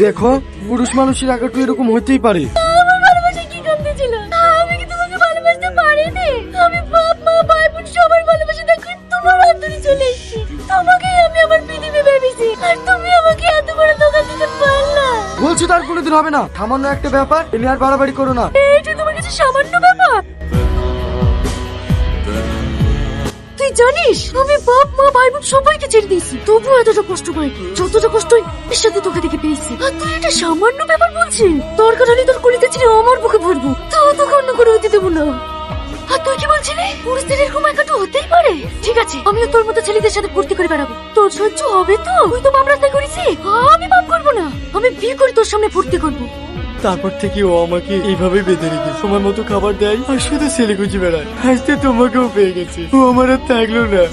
দেখো, পুরুষ মানুষের আগে তো এরকম হতেই পারে। আমার ভালোবাসা কি কমতি ছিল? আমি কি তোমাকে ভালোবাসতে পারিনি? আমি বাপ মা ভাই বোন সবার ভালোবাসা দেখে তোমার অন্তরে চলে এসেছি। তোমাকেই আমি আমার পৃথিবী ভেবেছি, আর তুমি আমাকে এত বড় ধোঁকা দিতে পারলা। বলছো তার কোনোদিন হবে না, সামান্য একটা ব্যাপার, এ নিয়ে আর বাড়াবাড়ি করো না। এইটা তোমার কাছে সামান্য ব্যাপার? তুই জানিস আমি বাপ মা ভাই বোন সবাইকে ছেড়ে দিয়েছি, তবুও এতটা কষ্ট পাই যতটা কষ্ট এর সাথে তোকে দেখে পেয়েছি। আর তুই এটা সামান্য ব্যাপার বলছিস? দরকার হলে তোর কলিতে ছেড়ে আমার বুকে ভরবো, তো তোকে অন্য করে হতে দেবো না। আর তুই কি বলছিলি? পরিস্থিতি এরকম একাটু হতেই পারে। ঠিক আছে, আমিও তোর মতো ছেলেদের সাথে ভর্তি করে বেড়াবো। তোর সহ্য হবে তো? তুই তো মামলাতে করেছি, আমি মাপ করবো না। আমি বিয়ে করে তোর সামনে ভর্তি করবো। তারপর থেকে ও আমাকে এইভাবে বেঁধে রেখে সময় মতো খাবার দেয় আর শুধু ছেলে খুঁজে বেড়ায়। হাসতে তোমাকেও পেয়ে গেছে, ও আমার আর থাকলো না।